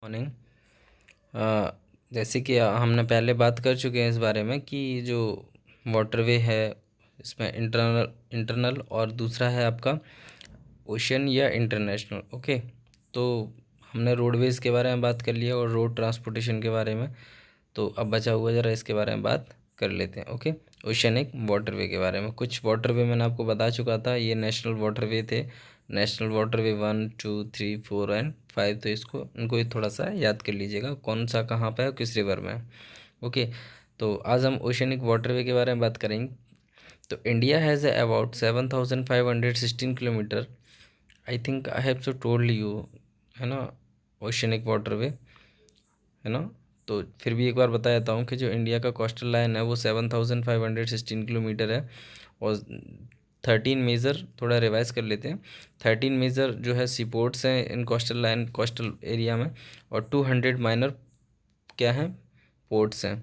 Morning. जैसे कि हमने पहले बात कर चुके हैं इस बारे में कि जो वाटरवे है इसमें इंटरनल और दूसरा है आपका ओशन या इंटरनेशनल। ओके, तो हमने रोडवेज़ के बारे में बात कर लिया और रोड ट्रांसपोर्टेशन के बारे में। तो अब बचा हुआ ज़रा इसके बारे में बात कर लेते हैं। ओके, ओशनिक वाटरवे के बारे में कुछ वाटरवे मैंने आपको बता चुका था। ये नेशनल वाटरवे थे, नेशनल वाटरवे 1 2 3 4 एंड 5। तो इनको थोड़ा सा याद कर लीजिएगा कौन सा कहाँ पे है और किस रिवर में है। ओके, तो आज हम ओशनिक वाटरवे के बारे में बात करेंगे। तो India has about 7,516 kilometre. I think I have so told you, है ना, ओशनिक वाटरवे, है ना। तो फिर भी एक बार बता देता हूँ कि जो इंडिया का कोस्टल लाइन है वो 7,516 किलोमीटर है। और 13 मेजर, थोड़ा रिवाइज कर लेते हैं, 13 मेजर जो है सी पोर्ट्स हैं इन कोस्टल एरिया में। और 200 माइनर क्या हैं, पोर्ट्स हैं।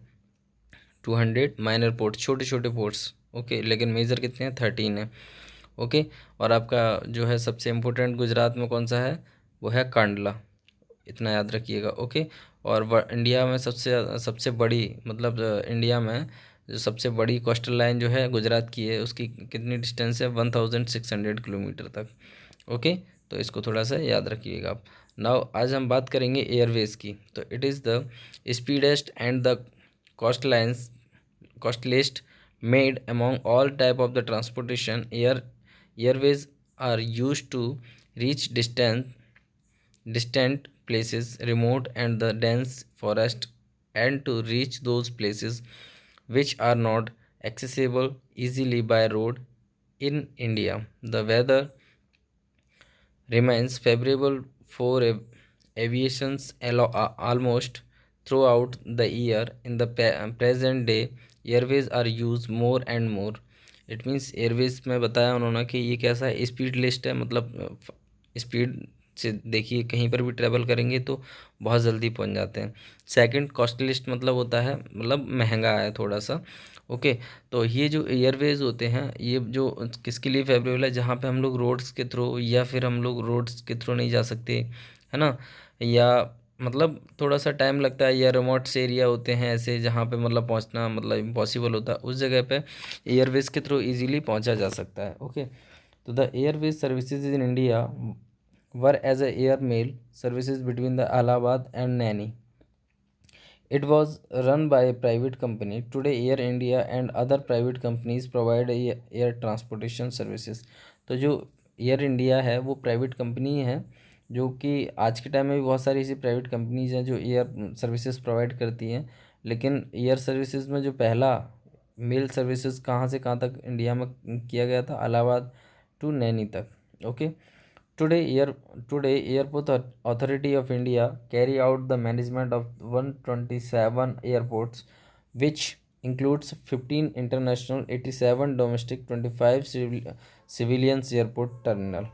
200 माइनर पोर्ट्स, छोटे छोटे पोर्ट्स। ओके, लेकिन मेजर कितने हैं, 13 है। ओके, और आपका जो है सबसे इम्पोर्टेंट गुजरात में कौन सा है, वो है कांडला, इतना याद रखिएगा। ओके, और इंडिया में सबसे सबसे बड़ी, मतलब इंडिया में जो सबसे बड़ी कोस्टल लाइन जो है गुजरात की है, उसकी कितनी डिस्टेंस है, 1600 किलोमीटर तक। ओके, तो इसको थोड़ा सा याद रखिएगा आप। नाउ आज हम बात करेंगे एयरवेज की। तो it is the speedest and the cost lines costliest made among all type of the transportation. Airways are used to reach distant places, remote and the dense forest, and to reach those places which are not accessible easily by road. In India, the weather remains favorable for aviations almost throughout the year. In the present day, airways are used more and more. It means Airways में बताया उन्होंने कि ये कैसा है, speed list है, मतलब speed से देखिए कहीं पर भी ट्रैवल करेंगे तो बहुत जल्दी पहुंच जाते हैं। सेकंड, कॉस्ट लिस्ट मतलब होता है, मतलब महंगा है थोड़ा सा। ओके, तो ये जो एयरवेज होते हैं ये जो किसके लिए फेवरेबल है, जहाँ पे हम लोग रोड्स के थ्रू या फिर हम लोग रोड्स के थ्रू नहीं जा सकते, है ना, या मतलब थोड़ा सा टाइम लगता है, या रिमोट से एरिया होते हैं ऐसे जहाँ पे मतलब पहुँचना मतलब इम्पॉसिबल होता है, उस जगह पे एयरवेज के थ्रू इजीली पहुँचा जा सकता है। ओके, तो the airways services in India were as a air mail services between the Allahabad and Naini. It was run by a private company. Today, Air India and other private companies provide air transportation services. तो जो air India है वो private company है, जो कि आज के time में भी बहुत सारी ऐसी प्राइवेट कंपनीज हैं जो एयर सर्विसेज प्रोवाइड करती हैं। लेकिन एयर सर्विसेज में जो पहला मेल सर्विसेज कहाँ से कहाँ तक इंडिया में किया गया था, इलाहाबाद टू नैनी तक। Okay, Today, Airport Authority of India carry out the management of 127 airports, which includes 15 international, 87 domestic, 25 civilians airport terminal.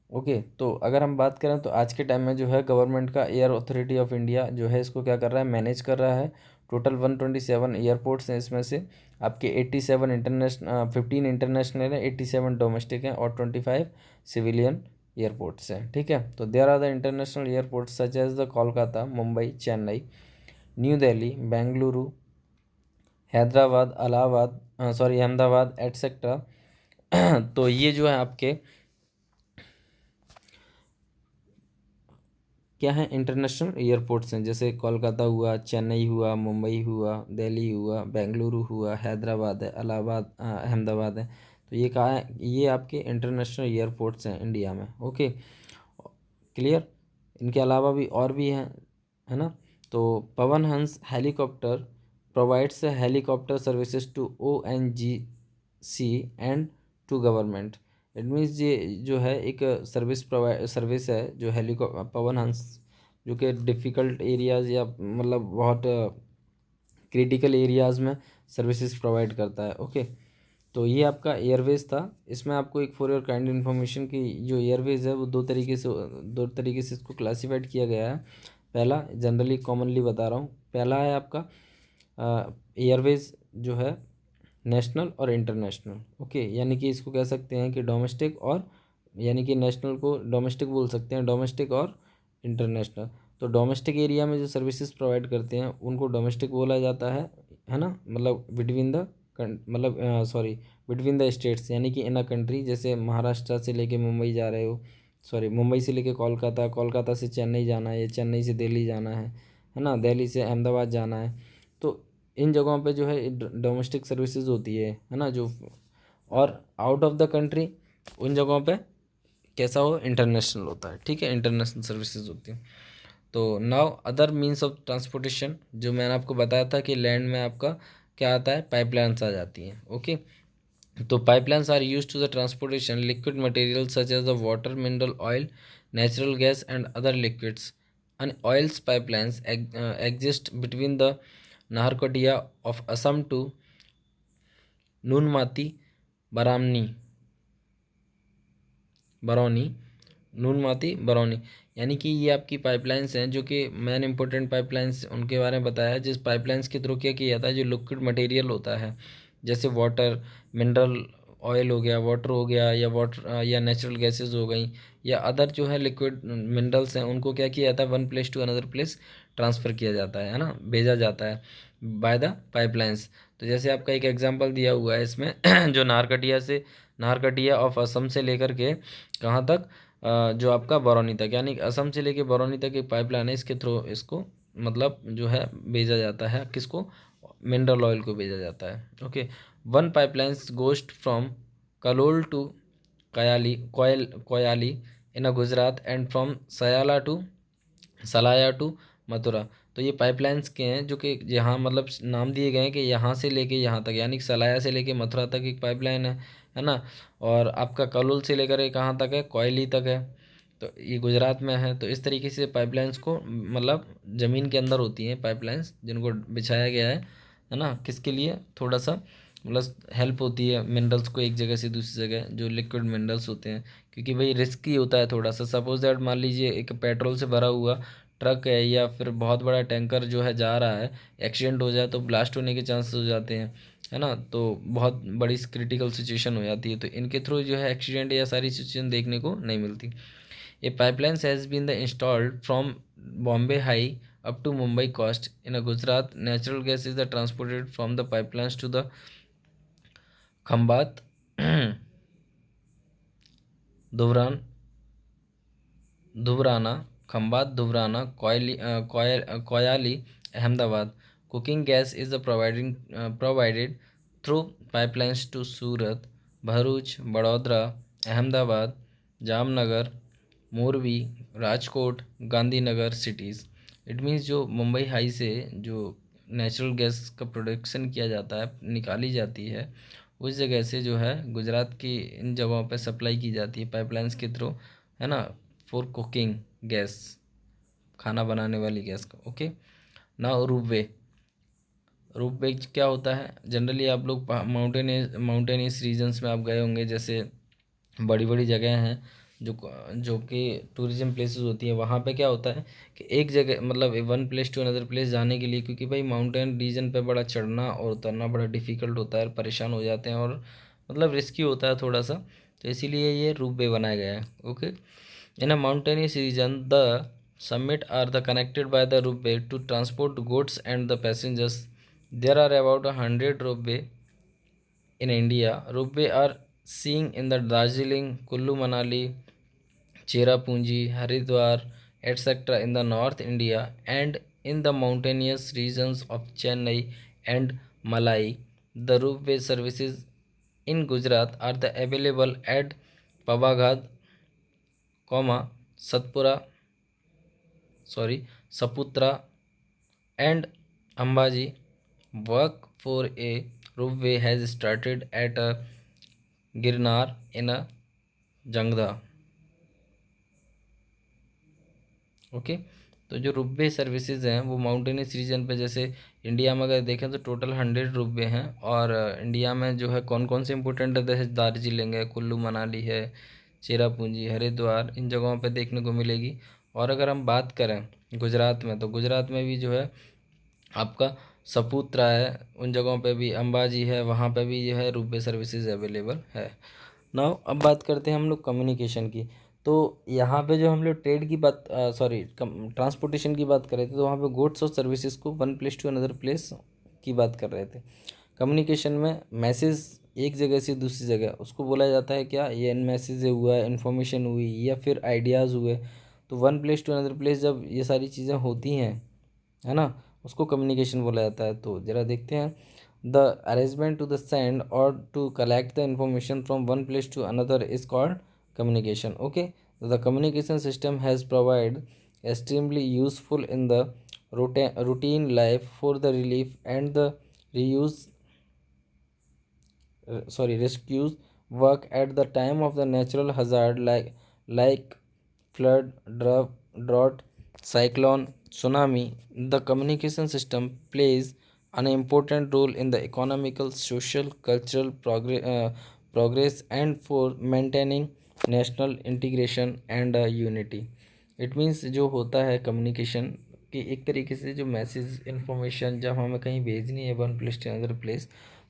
Okay, तो अगर हम बात करें तो आज के टाइम में जो है गवर्नमेंट का एयर अथॉरिटी ऑफ इंडिया जो है इसको क्या कर रहा है, मैनेज कर रहा है। टोटल 127 एयरपोर्ट्स हैं, इसमें से आपके 87 इंटरनेशनल, 15 इंटरनेशनल है, 87 डोमेस्टिक हैं और 25 सिविलियन एयरपोर्ट्स हैं। ठीक है, तो there are the international airports such as the Kolkata, Mumbai, Chennai, New Delhi, Bengaluru, Hyderabad, Ahmedabad etcetera. तो ये जो है आपके क्या है, इंटरनेशनल एयरपोर्ट्स हैं, जैसे कोलकाता हुआ, चेन्नई हुआ, मुंबई हुआ, दिल्ली हुआ, बेंगलुरु हुआ, हैदराबाद है, इलाहाबाद, अहमदाबाद है। तो ये कहाँ है, ये आपके इंटरनेशनल एयरपोर्ट्स हैं इंडिया में। Okay, clear. इनके अलावा भी और भी हैं, है ना। तो Pawan Hans helicopter provides helicopter services to ONGC and to government. It means ये जो है एक सर्विस है जो पवन हंस, जो कि डिफ़िकल्ट एरियाज़ या मतलब बहुत क्रिटिकल एरियाज़ में सर्विसेज प्रोवाइड करता है। ओके, तो ये आपका एयरवेज था। इसमें आपको एक फॉर योर काइंड इन्फॉर्मेशन की जो एयरवेज है वो दो तरीके से इसको क्लासीफाइड किया गया है। पहला, जनरली कॉमनली बता रहा हूँ, पहला है आपका एयरवेज जो है नेशनल और इंटरनेशनल। ओके, यानी कि इसको कह सकते हैं कि डोमेस्टिक और, यानी कि नेशनल को डोमेस्टिक बोल सकते हैं, डोमेस्टिक और इंटरनेशनल। तो डोमेस्टिक एरिया में जो सर्विसेज प्रोवाइड करते हैं उनको डोमेस्टिक बोला जाता है ना, मतलब बिटवीन द मतलब सॉरी बिटवीन द स्टेट्स, यानी कि इन अ कंट्री, जैसे महाराष्ट्र से लेके मुंबई जा रहे हो, सॉरी मुंबई से लेके कोलकाता, कोलकाता से चेन्नई जाना है, या चेन्नई से दिल्ली जाना है ना, दिल्ली से अहमदाबाद जाना है, तो इन जगहों पे जो है डोमेस्टिक सर्विसेज होती है ना जो। और आउट ऑफ द कंट्री उन जगहों पे कैसा हो, इंटरनेशनल होता है, ठीक है, इंटरनेशनल सर्विसेज होती हैं। तो now other means of transportation, जो मैंने आपको बताया था कि लैंड में आपका क्या आता है, पाइपलाइंस आ जाती हैं, ओके। तो pipelines are used to the transportation liquid materials such as the water, mineral oil, natural gas, and other liquids. And oils pipelines exist between the Naharkatia of Assam to Nunmati, Baramni, Barauni, नूनमाती Barauni, यानी कि ये आपकी pipelines हैं जो कि main important pipelines उनके बारे में बताया है, जिस पाइपलाइंस के थ्रू क्या किया जाता है, जो लिक्विड मटेरियल होता है जैसे वाटर, मिनरल ऑयल हो गया, वाटर हो गया, या वाटर या नेचुरल गैसेज हो गई, या अदर जो है लिक्विड मिनरल्स हैं, उनको क्या किया जाता है, one place to another place transfer किया जाता है ना, भेजा जाता है बाय द पाइपलाइंस। तो जैसे आपका एक एग्जांपल दिया हुआ है इसमें जो नाहरकटिया ऑफ असम से लेकर के कहाँ तक, जो आपका बरौनी तक, यानी असम से लेके बरौनी तक एक पाइपलाइन है, इसके थ्रू इसको मतलब जो है भेजा जाता है, किसको, मिनरल ऑयल को भेजा जाता है, okay. One pipelines goes from Kalol to Koyali in a Gujarat and from Salaya to Mathura. तो ये पाइपलाइंस के हैं जो कि यहाँ मतलब नाम दिए गए हैं कि यहाँ से लेके यहाँ तक, यानी कि सलाया से लेके मथुरा तक एक पाइपलाइन है ना। और आपका कलोल से लेकर ये कहाँ तक है, कोयली तक है, तो ये गुजरात में है। तो इस तरीके से पाइपलाइंस को मतलब ज़मीन के अंदर होती हैं पाइपलाइंस, जिनको बिछाया गया है ना, किसके लिए, थोड़ा सा मतलब हेल्प होती है मिनरल्स को एक जगह से दूसरी जगह, जो लिक्विड मिनरल्स होते हैं, क्योंकि भाई रिस्की होता है थोड़ा सा। सपोज दैट मान लीजिए एक पेट्रोल से भरा हुआ ट्रक है या फिर बहुत बड़ा टैंकर जो है जा रहा है, एक्सीडेंट हो जाए तो ब्लास्ट होने के चांसेस हो जाते हैं, है ना, तो बहुत बड़ी क्रिटिकल सिचुएशन हो जाती है। तो इनके थ्रू जो है एक्सीडेंट या सारी सिचुएशन देखने को नहीं मिलती। A pipeline has been the installed from Bombay high up to Mumbai coast. In a Gujarat, natural gas is transported from the pipelines to the Khambat, Duvran, Duvrana, Khambat, Duvrana, Koyali, Ahmedabad. Cooking gas is provided through pipelines to Surat, Bharuch, Vadodara, Ahmedabad, Jamnagar, Morbi, Rajkot, Gandhinagar cities. It means जो Mumbai high से जो natural gas का production किया जाता है, निकाली जाती है, उस जगह से जो है गुजरात की इन जगहों पे सप्लाई की जाती है पाइपलाइंस के थ्रू, है ना, फॉर कुकिंग गैस, खाना बनाने वाली गैस का, ओके। ना रूपवे, रूपवे क्या होता है, जनरली आप लोग माउंटेनियस रीजन्स में आप गए होंगे, जैसे बड़ी बड़ी जगह हैं जो जो कि टूरिज्म प्लेसेस होती हैं, वहाँ पे क्या होता है कि एक जगह मतलब one place to another place जाने के लिए, क्योंकि भाई माउंटेन रीजन पे बड़ा चढ़ना और उतरना बड़ा डिफ़िकल्ट होता है, परेशान हो जाते हैं और मतलब रिस्की होता है थोड़ा सा, तो इसीलिए ये रूप वे बनाया गया है, okay. In a mountainous region the summit are the connected by the roadway to transport goods and the passengers. There are about 100 roadway in India. Roadway are seen in the Darjeeling, Kullu Manali, Cherrapunji, Haridwar, etc. in the North India and in the mountainous regions of Chennai and Malai. The roadway services in Gujarat are the available at Pavagad, Satpura, Saputra and Ambaji. Work for a roadway has started at Girnar in Jangda, okay. तो जो रुपवे services हैं वो mountainous region पे, जैसे India में अगर देखें तो टोटल 100 रुपवे हैं, और इंडिया में जो है कौन कौन से इंपॉर्टेंट है, जैसे दार्जिलिंग है, कुल्लू मनाली है, चेरापूंजी, हरिद्वार, इन जगहों पे देखने को मिलेगी। और अगर हम बात करें गुजरात में, तो गुजरात में भी जो है आपका सपूत्रा है, उन जगहों पे भी अंबाजी है, वहाँ पे भी जो है रुपवे सर्विसेज अवेलेबल है। नाउ अब बात करते हैं हम लोग कम्युनिकेशन की। तो यहाँ पे जो हम लोग ट्रेड की बात सॉरी ट्रांसपोर्टेशन की बात कर रहे थे, तो वहाँ पे गुड्स और सर्विसेज को one place to another place की बात कर रहे थे। कम्युनिकेशन में मैसेज एक जगह से दूसरी जगह उसको बोला जाता है क्या, ये मैसेज हुआ, इन्फॉर्मेशन हुई या फिर आइडियाज़ हुए। तो one place to another place जब ये सारी चीज़ें होती हैं, है ना, उसको कम्युनिकेशन बोला जाता है। तो ज़रा देखते हैं, the arrangement to the send और to collect the information from one place to another is called communication. Okay, so the communication system has provided extremely useful in the routine life for the relief and the reuse rescues work at the time of the natural hazard like flood, drought, cyclone, tsunami. The communication system plays an important role in the economical, social, cultural progress and for maintaining national integration and unity. It means जो होता है communication कि एक तरीके से जो message information जब हमें कहीं भेजनी है one place to another place,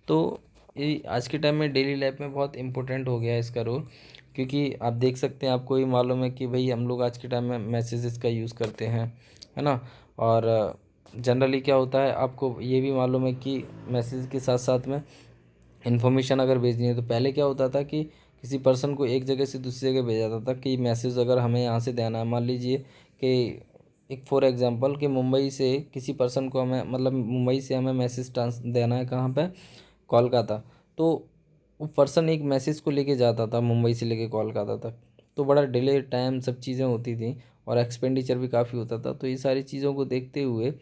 तो ये आज के टाइम में डेली लाइफ में बहुत इंपॉर्टेंट हो गया है इसका रोल। क्योंकि आप देख सकते हैं, आपको भी मालूम है कि भाई हम लोग आज के टाइम में मैसेजेस का यूज़ करते हैं, है ना। और जनरली क्या होता है, आपको ये भी मालूम है कि मैसेज के साथ साथ में इन्फॉर्मेशन अगर भेजनी है तो पहले क्या होता था कि किसी पर्सन को एक जगह से दूसरी जगह भेजा जाता था कि मैसेज अगर हमें यहाँ से देना है, मान लीजिए कि एक फॉर एग्जांपल कि मुंबई से किसी पर्सन को हमें, मतलब मुंबई से हमें मैसेज ट्रांस देना है कहाँ पे, कोलकाता। तो वो पर्सन एक मैसेज को लेके जाता था मुंबई से लेके कोलकाता तक, तो बड़ा डिले टाइम सब चीज़ें होती थी और एक्सपेंडिचर भी काफ़ी होता था। तो ये सारी चीज़ों को देखते हुए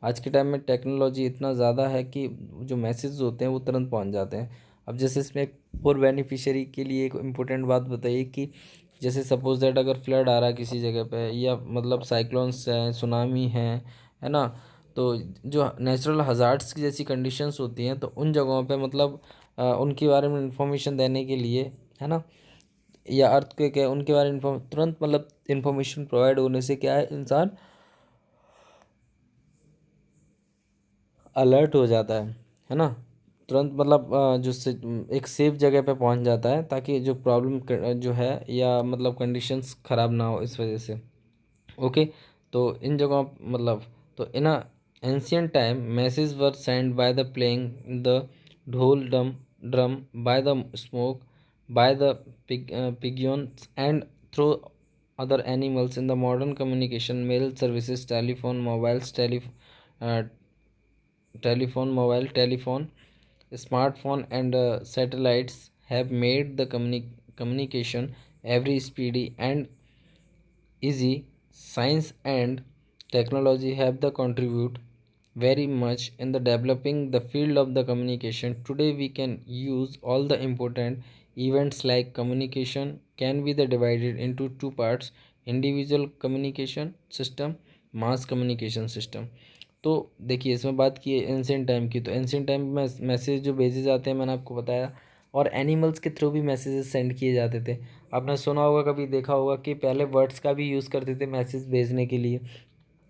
आज के टाइम में टेक्नोलॉजी इतना ज़्यादा है कि जो मैसेज होते हैं वो तुरंत पहुंच जाते हैं। अब जैसे इसमें एक और बेनिफिशियरी के लिए एक इम्पोर्टेंट बात बताइए कि जैसे सपोज दैट अगर फ्लड आ रहा है किसी जगह पे, या मतलब साइक्लोन्स हैं, सुनामी है ना, तो जो नेचुरल हज़ार्ड्स की जैसी कंडीशंस होती हैं, तो उन जगहों पे मतलब उनके बारे में इंफॉर्मेशन देने के लिए, है ना, या अर्थक्वेक है उनके बारे में तुरंत मतलब इंफॉर्मेशन प्रोवाइड होने से क्या है, इंसान अलर्ट हो जाता है ना, तुरंत मतलब एक सेफ जगह पे पहुंच जाता है ताकि जो प्रॉब्लम जो है या मतलब कंडीशंस ख़राब ना हो इस वजह से। ओके, तो इन जगहों मतलब, तो in a ancient time message were send by the playing the dhol drum by the smoke by the pigeons and through other animals in the modern communication mail services uh, telephone, smartphone and satellites have made the communication every speedy and easy. Science and technology have the contribute very much in the developing the field of the communication. Today we can use all the important events like communication can be the divided into two parts: individual communication system, mass communication system। तो देखिए इसमें बात की है ancient time की, तो ancient time में message जो भेजे जाते हैं मैंने आपको बताया, और एनिमल्स के थ्रू भी मैसेजेस सेंड किए जाते थे। आपने सुना होगा, कभी देखा होगा कि पहले वर्ड्स का भी यूज़ करते थे मैसेज भेजने के लिए,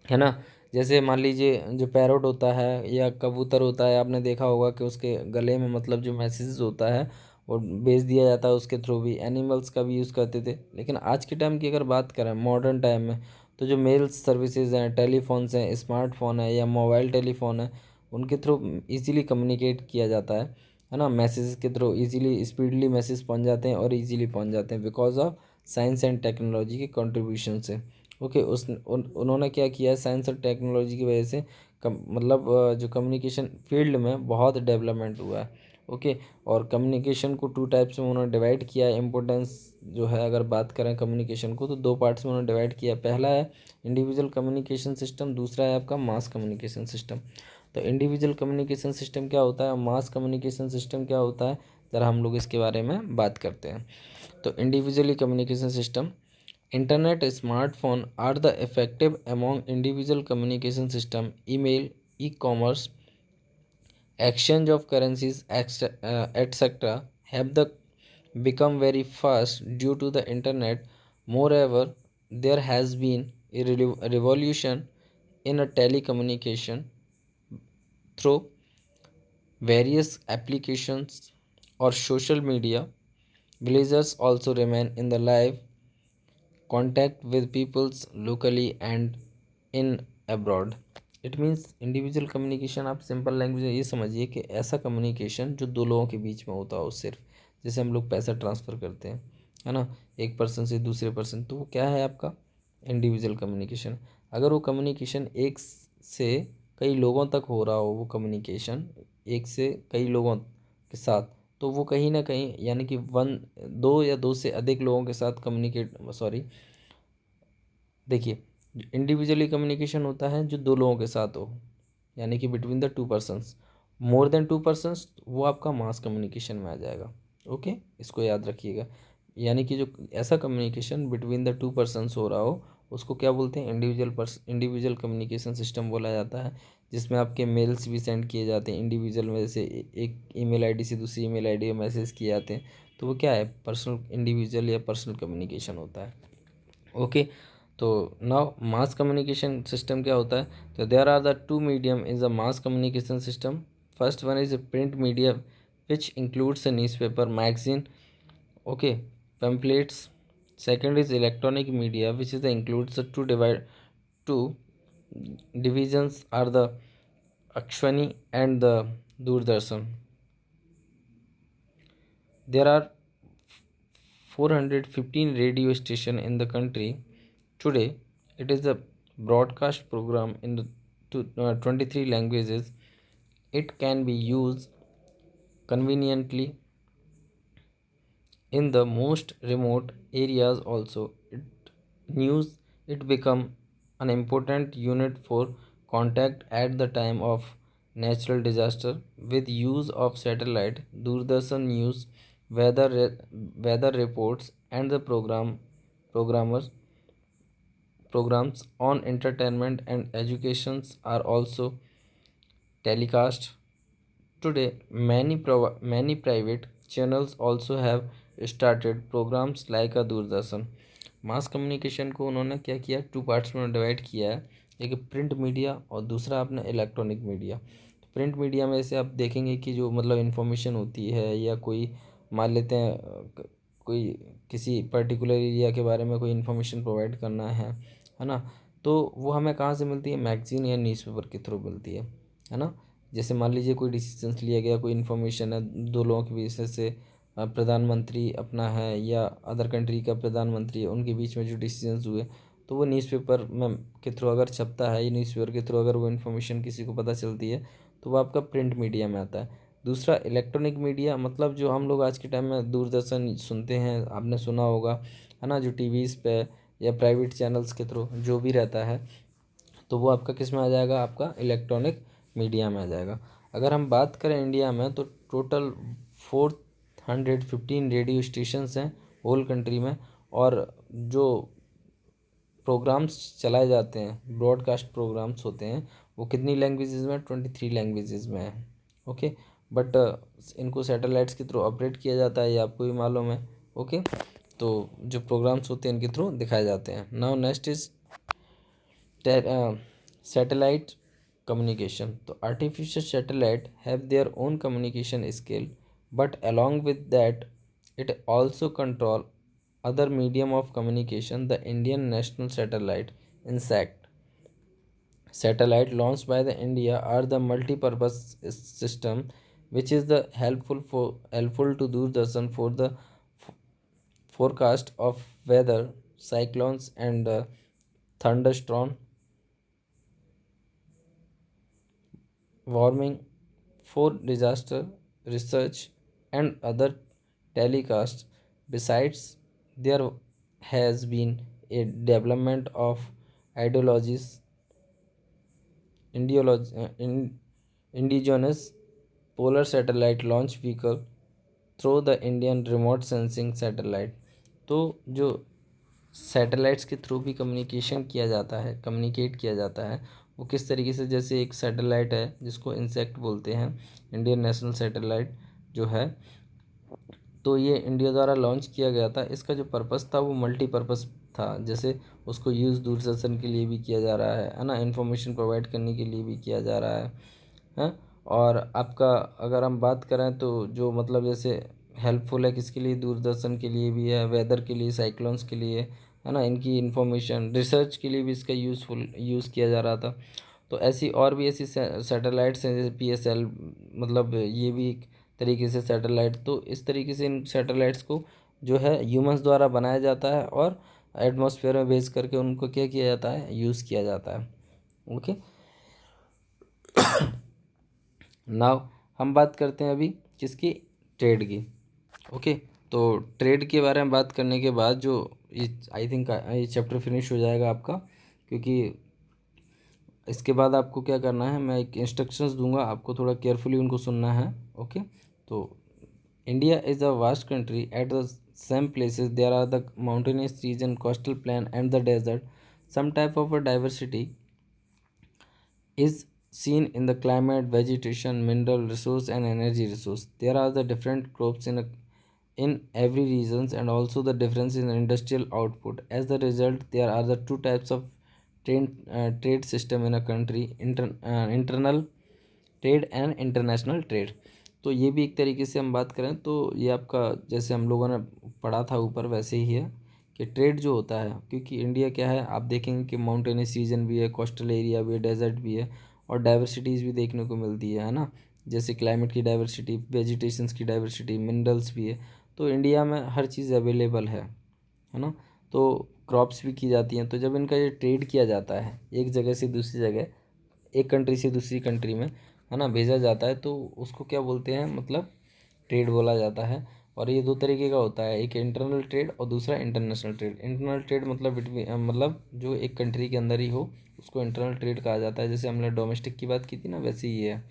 है ना। जैसे मान लीजिए जो पैरोट होता है या कबूतर होता है, आपने देखा होगा कि उसके गले में मतलब जो मैसेज होता है वो भेज दिया जाता है उसके थ्रू भी, एनिमल्स का भी यूज़ करते थे। लेकिन आज के टाइम की अगर बात करें मॉडर्न टाइम में, तो जो मेल सर्विसेज हैं, टेलीफोन्स हैं, स्मार्टफोन है या मोबाइल टेलीफोन है, उनके थ्रू इजीली कम्युनिकेट किया जाता है ना। मैसेज के थ्रू इजीली स्पीडली मैसेज पहुंच जाते हैं और इजीली पहुंच जाते हैं because of science and technology के कंट्रीब्यूशन से। ओके, उन्होंने क्या किया है, साइंस और टेक्नोलॉजी की वजह से मतलब जो कम्युनिकेशन फील्ड में बहुत डेवलपमेंट हुआ है। ओके, और कम्युनिकेशन को टू टाइप्स में उन्होंने डिवाइड किया है। इम्पोर्टेंस जो है अगर बात करें कम्युनिकेशन को, तो दो पार्ट्स में उन्होंने डिवाइड किया। पहला है इंडिविजुअल कम्युनिकेशन सिस्टम, दूसरा है आपका मास कम्युनिकेशन सिस्टम। तो इंडिविजुअल कम्युनिकेशन सिस्टम क्या होता है, मास कम्युनिकेशन सिस्टम क्या होता है, ज़रा हम लोग इसके बारे में बात करते हैं। तो individually communication system, internet, smartphone are the effective among individual communication system. Email, e-commerce, exchange of currencies, etc. have the become very fast due to the internet. Moreover, there has been a revolution in a telecommunication through various applications or social media. Villagers also remain in the live contact with peoples locally and in abroad. It means individual communication, आप simple language में ये समझिए कि ऐसा communication जो दो लोगों के बीच में होता हो सिर्फ, जैसे हम लोग पैसा ट्रांसफ़र करते हैं, है ना, एक पर्सन से दूसरे पर्सन, तो वो क्या है आपका इंडिविजुअल कम्युनिकेशन। अगर वो कम्युनिकेशन एक से कई लोगों तक हो रहा हो, वो कम्युनिकेशन एक से कई लोगों के साथ, तो वो कहीं ना कहीं यानी कि दो या दो से अधिक लोगों के साथ कम्युनिकेट, सॉरी, देखिए, इंडिविजुअली कम्युनिकेशन होता है जो दो लोगों के साथ हो, यानी कि between the two persons. More than to persons वो आपका मास कम्युनिकेशन में आ जाएगा। ओके, इसको याद रखिएगा। यानी कि जो ऐसा communication between the two persons हो रहा हो, उसको क्या बोलते हैं, इंडिविजुअल कम्युनिकेशन सिस्टम बोला जाता है, जिसमें आपके मेल्स भी सेंड किए जाते हैं इंडिविजुअल में, जैसे एक ईमेल आईडी से दूसरी ईमेल आईडी में मैसेज किए जाते हैं, तो वो क्या है, पर्सनल इंडिविजुअल या पर्सनल कम्युनिकेशन होता है। ओके, तो नाउ मास कम्युनिकेशन सिस्टम क्या होता है, तो there are the two medium in the mass communication system. First one is print media which includes a newspaper, magazine, okay, pamphlets. Second is electronic media, which is the includes the two divisions are the Akshwani and the Doordarshan. There are 415 radio stations in the country. Today, it is a broadcast program in the 23 languages. It can be used conveniently in the most remote areas also. It become an important unit for contact at the time of natural disaster. With use of satellite, Doordarshan News, weather reports, and the programmers programs on entertainment and educations are also telecast. Today, many private channels also have started programs like a Doordarshan. Mass communication को उन्होंने क्या किया, two parts में divide किया है, एक print media और दूसरा अपना इलेक्ट्रॉनिक मीडिया। प्रिंट मीडिया में से आप देखेंगे कि जो मतलब इन्फॉर्मेशन होती है, या कोई मान लेते हैं कोई किसी पर्टिकुलर एरिया के बारे में कोई इन्फॉर्मेशन प्रोवाइड करना है ना, तो वो हमें कहाँ से मिलती है, मैगजीन या न्यूज़पेपर के थ्रू मिलती है ना। जैसे मान लीजिए कोई डिसीजंस लिया गया, कोई इन्फॉर्मेशन है दो लोगों के बीच से, प्रधानमंत्री अपना है या अदर कंट्री का प्रधानमंत्री है, उनके बीच में जो डिसीजंस हुए, तो वो न्यूज़पेपर में के थ्रू अगर छपता है, या न्यूज़पेपर के थ्रू अगर वो इन्फॉर्मेशन किसी को पता चलती है, तो वो आपका प्रिंट मीडिया में आता है। दूसरा इलेक्ट्रॉनिक मीडिया, मतलब जो हम लोग आज के टाइम में दूरदर्शन सुनते हैं, आपने सुना होगा, है ना, जो टीवीज़ पे या प्राइवेट चैनल्स के थ्रू जो भी रहता है, तो वो आपका किस में आ जाएगा, आपका इलेक्ट्रॉनिक मीडिया में आ जाएगा। अगर हम बात करें इंडिया में, तो टोटल 415 रेडियो स्टेशंस हैं होल कंट्री में, और जो प्रोग्राम्स चलाए जाते हैं, ब्रॉडकास्ट प्रोग्राम्स होते हैं, वो कितनी लैंग्वेजेस में, 23 लैंग्वेजेस में है। ओके, बट इनको सैटेलाइट्स के थ्रू ऑपरेट किया जाता है, ये आपको भी मालूम है। ओके, तो जो प्रोग्राम्स होते हैं इनके थ्रू दिखाए जाते हैं। Now next is satellite communication. So artificial satellite have their own communication scale, but along with that, it also control other medium of communication. The Indian national satellite insect satellite launched by the India are the multi-purpose system, which is the helpful to Doordarshan for the forecast of weather, cyclones, and thunderstorm warming, for disaster research, and other telecasts. Besides, there has been a development of ideologies, indigenous polar satellite launch vehicle through the Indian remote sensing satellite। तो जो satellites के through भी communicate किया जाता है, वो किस तरीके से, जैसे एक सैटेलाइट है जिसको इंसेक्ट बोलते हैं, इंडियन नेशनल सैटेलाइट जो है, तो ये इंडिया द्वारा लॉन्च किया गया था। इसका जो पर्पस था वो मल्टीपर्पस था, जैसे उसको यूज़ दूरदर्शन के लिए भी किया जा रहा है ना, इन्फॉर्मेशन प्रोवाइड करने के लिए भी किया जा रहा है। और आपका अगर हम बात करें तो जो मतलब जैसे हेल्पफुल है किसके लिए, दूरदर्शन के लिए भी है, वेदर के लिए, साइक्लोन्स के लिए, है ना, इनकी इंफॉर्मेशन रिसर्च के लिए भी इसका यूज़ किया जा रहा था। तो ऐसी और भी ऐसी सैटेलाइट्स हैं, जैसे PSL, मतलब ये भी एक तरीके से सैटेलाइट। तो इस तरीके से इन सैटेलाइट्स को जो है ह्यूमंस द्वारा बनाया जाता है और एटमॉस्फेयर में भेज करके उनको क्या किया जाता है, यूज़ किया जाता है। ओके, नाउ हम बात करते हैं अभी किसकी, ट्रेड की। ओके, तो ट्रेड के बारे में बात करने के बाद जो ये आई थिंक ये चैप्टर फिनिश हो जाएगा आपका, क्योंकि इसके बाद आपको क्या करना है, मैं एक इंस्ट्रक्शंस दूंगा, आपको थोड़ा केयरफुली उनको सुनना है। ओके, तो India is a vast country, at the same places there are the mountainous region, coastal plain and the desert. Some type of a diversity is seen in the climate, vegetation, mineral resource and energy resource. There are the different crops in every regions and also the difference in industrial output. As the result, there are the two types of trade system in a country, internal trade and international trade. तो ये भी एक तरीके से हम बात करें तो ये आपका जैसे हम लोगों ने पढ़ा था ऊपर वैसे ही है कि ट्रेड जो होता है, क्योंकि इंडिया क्या है, आप देखेंगे कि माउंटेनस रीजन भी है, कोस्टल एरिया भी है, डेजर्ट भी है और डाइवर्सिटीज़ भी देखने को मिलती है ना, जैसे क्लाइमेट की डाइवर्सिटी, वेजिटेशंस की डाइवर्सिटी, मिनरल्स भी है। तो इंडिया में हर चीज़ अवेलेबल है ना। तो क्रॉप्स भी की जाती हैं। तो जब इनका ये ट्रेड किया जाता है एक जगह से दूसरी जगह, एक कंट्री से दूसरी कंट्री में, है ना, भेजा जाता है, तो उसको क्या बोलते हैं, मतलब ट्रेड बोला जाता है। और ये दो तरीके का होता है, एक इंटरनल ट्रेड और दूसरा इंटरनेशनल ट्रेड। इंटरनल ट्रेड मतलब बिटवीन, मतलब जो एक कंट्री के अंदर ही हो उसको इंटरनल ट्रेड कहा जाता है। जैसे हमने डोमेस्टिक की बात की थी ना, वैसे ही ये है।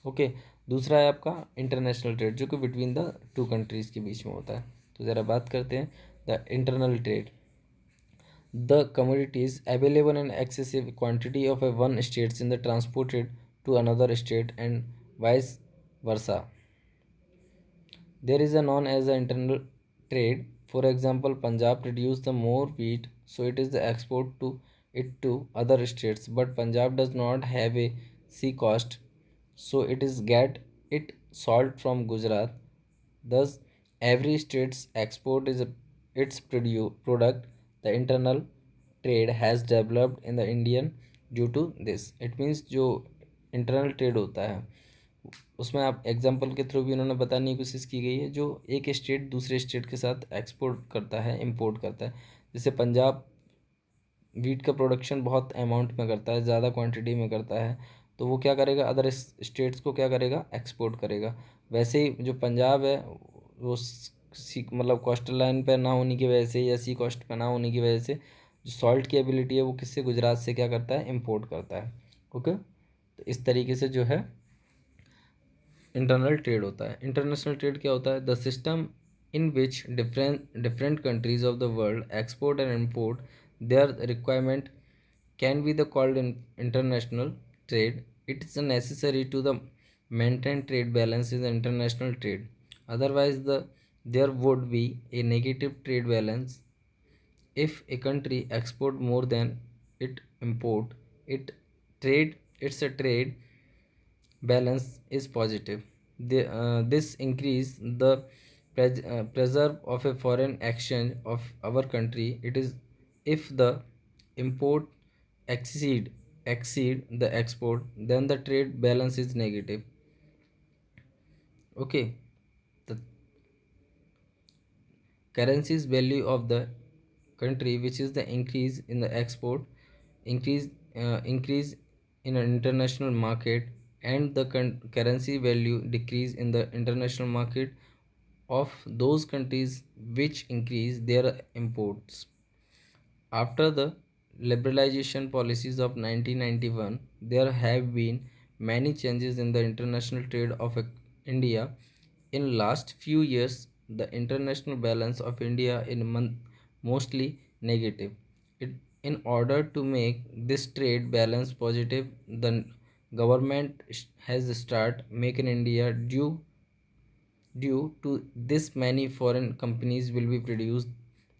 ओके, दूसरा है आपका इंटरनेशनल ट्रेड, जो कि बिटवीन द टू कंट्रीज़ के बीच में होता है। तो ज़रा बात करते हैं the internal trade. The commodities available in excessive quantity of a one states in the transported to another state and vice versa. There is a known as the internal trade. For example, Punjab produce the more wheat, so it is the export to it to other states. But Punjab does not have a sea coast, so it is get it salt from Gujarat. Thus, every state's export is its product. The internal trade has developed in the Indian due to this. It means जो internal trade होता है उसमें आप example के through भी उन्होंने बताने की कोशिश की गई है, जो एक स्टेट दूसरे स्टेट के साथ एक्सपोर्ट करता है, इंपोर्ट करता है। जैसे पंजाब वीट का प्रोडक्शन बहुत अमाउंट में करता है, ज़्यादा क्वांटिटी में करता है, तो वो क्या करेगा, अदर स्टेट्स को क्या करेगा, एक्सपोर्ट करेगा। वैसे ही जो पंजाब है वो सी मतलब कोस्टल लाइन पे ना होने की वजह से या सी कोस्ट पे ना होने की वजह से जो सॉल्ट की एबिलिटी है वो किससे, गुजरात से क्या करता है, इम्पोर्ट करता है। ओके, तो इस तरीके से जो है इंटरनल ट्रेड होता है। इंटरनेशनल ट्रेड क्या होता है, the system in which different different countries of the world export and import their requirement can be the called international trade. It is necessary to the maintain trade balance in the international trade. Otherwise, there would be a negative trade balance. If a country export more than it import, it its a trade balance is positive. This increase the preserve of a foreign exchange of our country. It is if the import exceed the export, then the trade balance is negative. Okay, the currency's value of the country, which is the increase in the export, increase in an international market, and the currency value decrease in the international market of those countries which increase their imports. After the liberalization policies of 1991, there have been many changes in the international trade of India. In last few years, the international balance of India is mostly negative. In order to make this trade balance positive, the government has start Make in India. Due to this, many foreign companies will be produce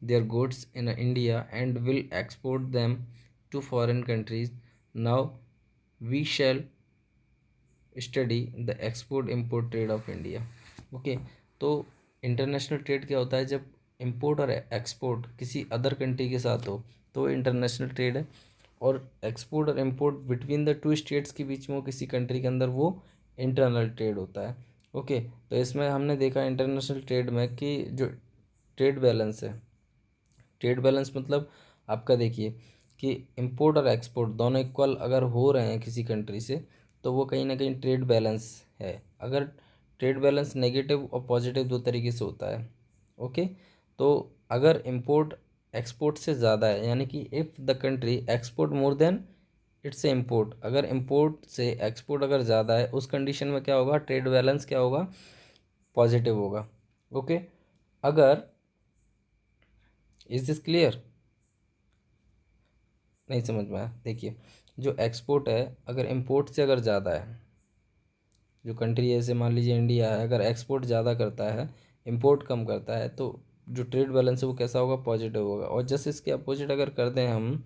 their goods in India and will export them to foreign countries. Now we shall study the export import trade of India. Okay, तो international trade क्या होता है, जब import और export किसी other country के साथ हो तो इंटरनेशनल ट्रेड है, और एक्सपोर्ट और import between the two states के बीच में हो किसी कंट्री के अंदर, वो इंटरनल ट्रेड होता है। ओके, तो इसमें हमने देखा इंटरनेशनल ट्रेड में कि जो ट्रेड बैलेंस है, ट्रेड बैलेंस मतलब आपका देखिए कि इंपोर्ट और एक्सपोर्ट दोनों इक्वल अगर हो रहे हैं किसी कंट्री से तो वो कहीं ना कहीं ट्रेड बैलेंस है। अगर ट्रेड बैलेंस नेगेटिव और पॉजिटिव दो तरीके से होता है। ओके, तो अगर इंपोर्ट एक्सपोर्ट से ज़्यादा है, यानी कि if the country export more than it's import, अगर इम्पोर्ट से एक्सपोर्ट अगर ज़्यादा है उस कंडीशन में क्या होगा, ट्रेड बैलेंस क्या होगा, पॉजिटिव होगा। ओके, अगर, इज दिस क्लियर, नहीं समझ में आया? देखिए, जो एक्सपोर्ट है अगर इंपोर्ट से अगर ज़्यादा है, जो कंट्री है जैसे मान लीजिए इंडिया है, अगर एक्सपोर्ट ज़्यादा करता है इंपोर्ट कम करता है तो जो ट्रेड बैलेंस है वो कैसा होगा, पॉजिटिव होगा। और जैसे इसके अपोजिट अगर कर दें हम,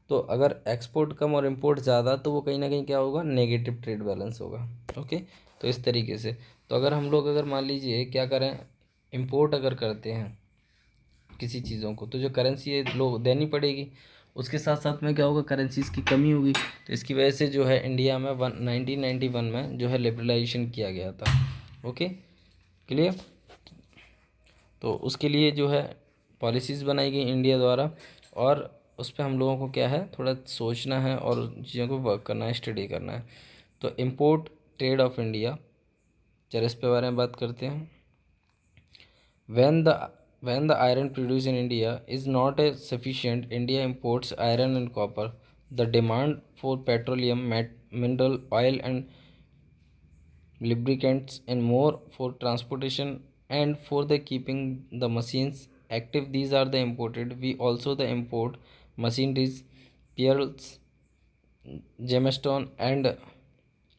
तो अगर एक्सपोर्ट कम और इंपोर्ट ज़्यादा तो वो कहीं ना कहीं क्या होगा, नेगेटिव ट्रेड बैलेंस होगा। ओके, तो इस तरीके से, तो अगर हम लोग अगर मान लीजिए क्या करें, इंपोर्ट अगर करते हैं किसी चीज़ों को तो जो करेंसी है लोग देनी पड़ेगी, उसके साथ साथ में क्या होगा, करेंसीज की कमी होगी। तो इसकी वजह से जो है इंडिया में 1991 में जो है लिबरलाइजेशन किया गया था। Okay, clear. तो उसके लिए जो है पॉलिसीज़ बनाई गई इंडिया द्वारा, और उस पर हम लोगों को क्या है, थोड़ा सोचना है और चीज़ों को वर्क करना है, स्टडी करना है। तो इम्पोर्ट ट्रेड ऑफ इंडिया, चलो इस पे बारे में बात करते हैं। When the iron produced in India is not a sufficient, India imports iron and copper. The demand for petroleum, mineral oil, and lubricants, and more for transportation and for the keeping the machines active. These are the imported. We also the import machineries, pearls, gemstone, and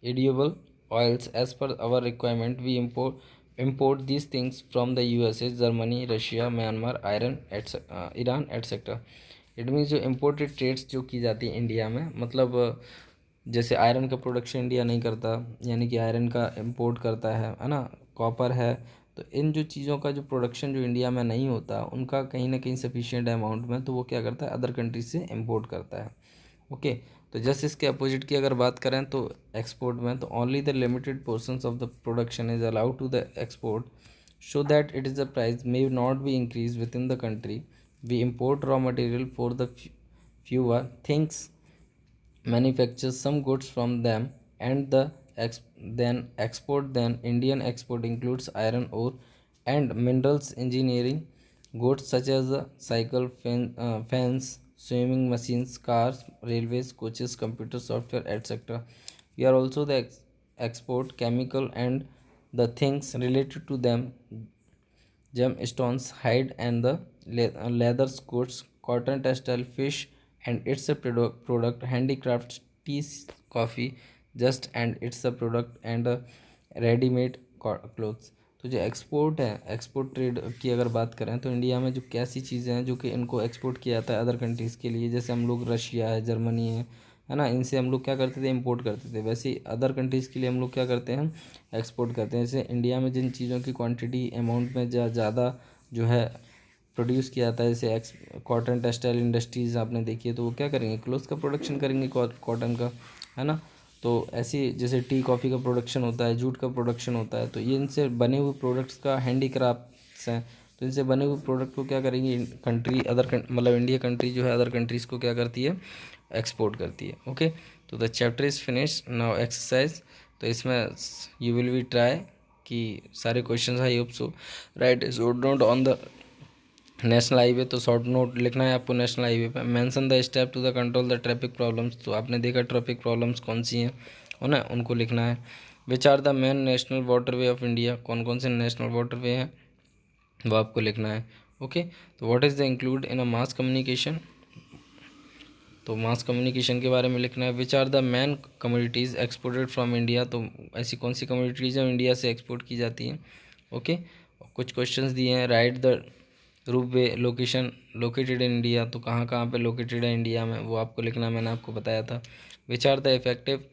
edible oils. As per our requirement, we import these things from the USA, Germany, Russia, Myanmar, Iran, Iran etcetera. It means जो imported trades जो की जाती है India में, मतलब जैसे iron का production India नहीं करता, यानी कि आयरन का इम्पोर्ट करता है ना, कॉपर है, तो इन जो चीज़ों का जो प्रोडक्शन जो इंडिया में नहीं होता उनका कहीं ना कहीं सफिशिएंट अमाउंट में, तो वो क्या करता है, अदर कंट्रीज से इम्पोर्ट करता है। ओके, तो जस्ट इसके अपोजिट की अगर बात करें तो एक्सपोर्ट में, तो only the limited portions of the production is allowed to the export, so that it is the price may not be increase within the country. We import raw material for the fewer things, manufacture some goods from them, and then export. Then Indian export includes iron ore and minerals, engineering goods such as fans, swimming machines, cars, railways, coaches, computer software, etc. We are also the export chemical and the things related to them, gemstones, hide and the leather goods, cotton, textile, fish and its a product, handicrafts, tea, coffee, just and its a product, and readymade clothes. तो जो export है, export trade की अगर बात करें तो India में जो कैसी चीज़ें हैं जो कि इनको एक्सपोर्ट किया जाता है अदर कंट्रीज़ के लिए, जैसे हम लोग रशिया है, जर्मनी है ना, इनसे हम लोग क्या करते थे, इंपोर्ट करते थे। वैसे ही अदर कंट्रीज़ के लिए हम लोग क्या करते हैं, एक्सपोर्ट करते हैं। जैसे इंडिया में जिन चीज़ों की क्वांटिटी अमाउंट में ज़्यादा जो है प्रोड्यूस किया जाता है, जैसे कॉटन टेक्सटाइल इंडस्ट्रीज़ आपने देखी है, तो वो क्या करेंगे, क्लोथ्स का प्रोडक्शन करेंगे कॉटन का, है ना। तो ऐसी जैसे टी कॉफ़ी का प्रोडक्शन होता है, जूट का प्रोडक्शन होता है, तो ये इनसे बने हुए प्रोडक्ट्स का हैंडीक्राफ्ट्स हैं, तो इनसे बने हुए प्रोडक्ट को क्या करेंगे कंट्री, मतलब इंडिया कंट्री जो है अदर कंट्रीज़ को क्या करती है, एक्सपोर्ट करती है। ओके, तो the chapter is finish now exercise. तो इसमें यू विल बी ट्राई कि सारे question I hope so write short note on the national highway, तो शॉर्ट नोट लिखना है आपको नेशनल हाईवे पे। Mention the step to the control the traffic problems, तो आपने देखा ट्रैफिक प्रॉब्लम्स कौन सी हैं, है ना, उनको लिखना है। Which are the main national waterway of India, कौन कौन से नेशनल वाटरवे हैं वो आपको लिखना है। ओके, तो what is the include in a mass communication, तो मास कम्युनिकेशन के बारे में लिखना है। Which are the main communities exported from India, तो ऐसी कौन सी कम्युनिटीज़ हैं इंडिया से एक्सपोर्ट की जाती हैं। ओके, कुछ क्वेश्चंस दिए हैं। राइट द रूप वे लोकेशन लोकेटेड इन इंडिया, तो कहाँ कहाँ पे लोकेटेड है इंडिया में वो आपको लिखना है, मैंने आपको बताया था। विच आर द इफेक्टिव,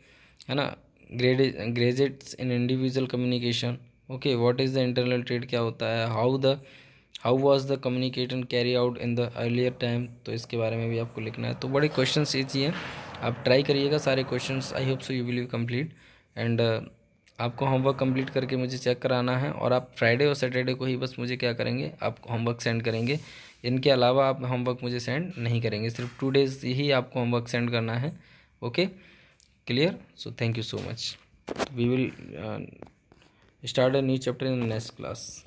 है ना, gadgets in individual communication. Okay, what is the internal trade, क्या होता है, how how was the communication carry out in the earlier time, तो इसके बारे में भी आपको लिखना है। तो बड़े क्वेश्चन ईजी हैं, आप ट्राई करिएगा सारे questions. I hope so you will B complete. And आपको होमवर्क कंप्लीट करके मुझे चेक कराना है, और आप फ्राइडे और सैटरडे को ही बस मुझे क्या करेंगे, आप होमवर्क सेंड करेंगे। इनके अलावा आप होमवर्क मुझे सेंड नहीं करेंगे, सिर्फ 2 डेज़ ही आपको होमवर्क सेंड करना है। Okay, clear? So thank you so much. We will start a new chapter in next class.